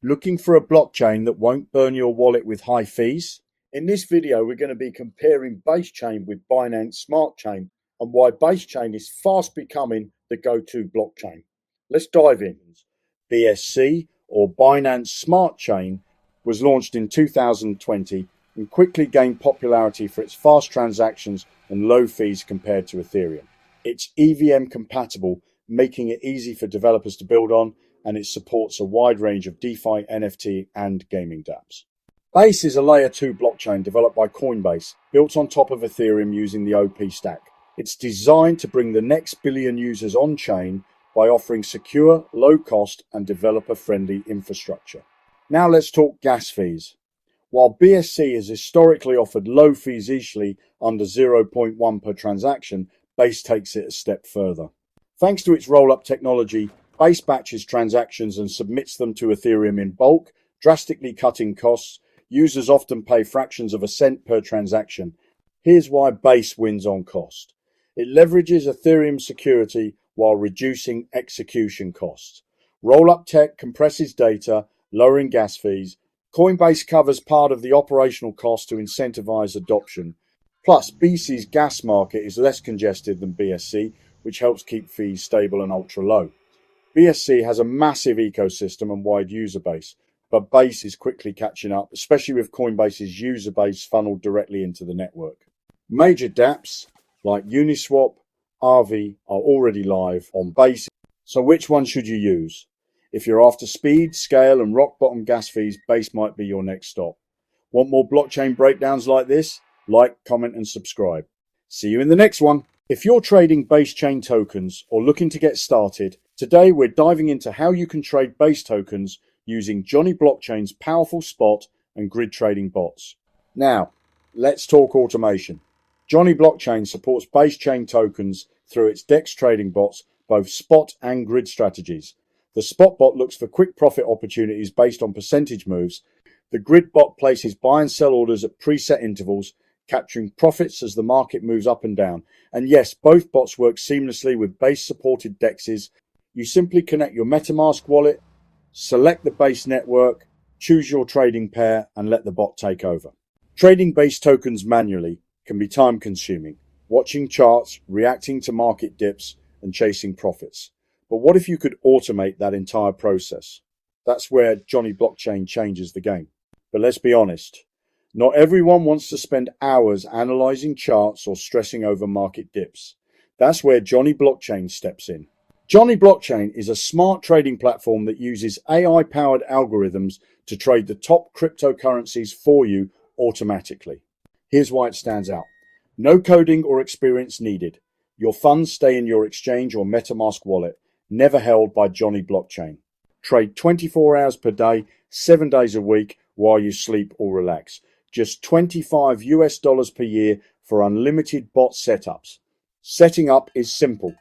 Looking for a blockchain that won't burn your wallet with high fees? In this video, we're going to be comparing BaseChain with Binance Smart Chain and why BaseChain is fast becoming the go-to blockchain. Let's dive in. BSC, or Binance Smart Chain, was launched in 2020 and quickly gained popularity for its fast transactions and low fees compared to Ethereum. It's EVM compatible, making it easy for developers to build on, and it supports a wide range of DeFi, NFT, and gaming dApps. Base is a layer 2 blockchain developed by Coinbase, built on top of Ethereum using the OP stack. It's designed to bring the next billion users on-chain by offering secure, low-cost, and developer-friendly infrastructure. Now let's talk gas fees. While BSC has historically offered low fees easily under 0.1 per transaction, Base takes it a step further. Thanks to its roll-up technology, Base batches transactions and submits them to Ethereum in bulk, drastically cutting costs. Users often pay fractions of a cent per transaction. Here's why Base wins on cost. It leverages Ethereum security while reducing execution costs. Roll-up tech compresses data, lowering gas fees. Coinbase covers part of the operational cost to incentivize adoption. Plus, BC's gas market is less congested than BSC, which helps keep fees stable and ultra-low. BSC has a massive ecosystem and wide user base, but Base is quickly catching up, especially with Coinbase's user base funneled directly into the network. Major dApps like Uniswap, Aave are already live on Base, so which one should you use? If you're after speed, scale, and rock-bottom gas fees, Base might be your next stop. Want more blockchain breakdowns like this? Like, comment, and subscribe. See you in the next one. If you're trading BaseChain tokens or looking to get started, today we're diving into how you can trade Base tokens using Jonny Blockchain's powerful spot and grid trading bots. Now, let's talk automation. Jonny Blockchain supports BaseChain tokens through its DEX trading bots, both spot and grid strategies. The spot bot looks for quick profit opportunities based on percentage moves. The grid bot places buy and sell orders at preset intervals, capturing profits as the market moves up and down. And yes, both bots work seamlessly with Base-supported DEXs. You simply connect your MetaMask wallet, select the Base network, choose your trading pair, and let the bot take over. Trading Base tokens manually can be time-consuming, watching charts, reacting to market dips, and chasing profits. But what if you could automate that entire process? That's where Jonny Blockchain changes the game. But let's be honest, not everyone wants to spend hours analyzing charts or stressing over market dips. That's where Jonny Blockchain steps in. Jonny Blockchain is a smart trading platform that uses AI-powered algorithms to trade the top cryptocurrencies for you automatically. Here's why it stands out. No coding or experience needed. Your funds stay in your exchange or MetaMask wallet, never held by Jonny Blockchain. Trade 24 hours per day, 7 days a week while you sleep or relax. Just $25 per year for unlimited bot setups. Setting up is simple.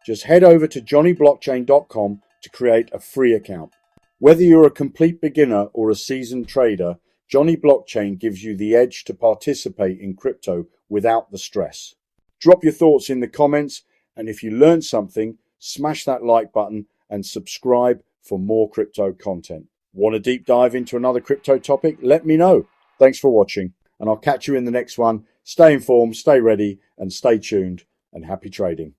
Just head over to jonnyblockchain.com to create a free account. Whether you're a complete beginner or a seasoned trader, Jonny Blockchain gives you the edge to participate in crypto without the stress. Drop your thoughts in the comments, and if you learned something, smash that like button and subscribe for more crypto content. Want a deep dive into another crypto topic? Let me know. Thanks for watching, and I'll catch you in the next one. Stay informed, stay ready, and stay tuned, and happy trading.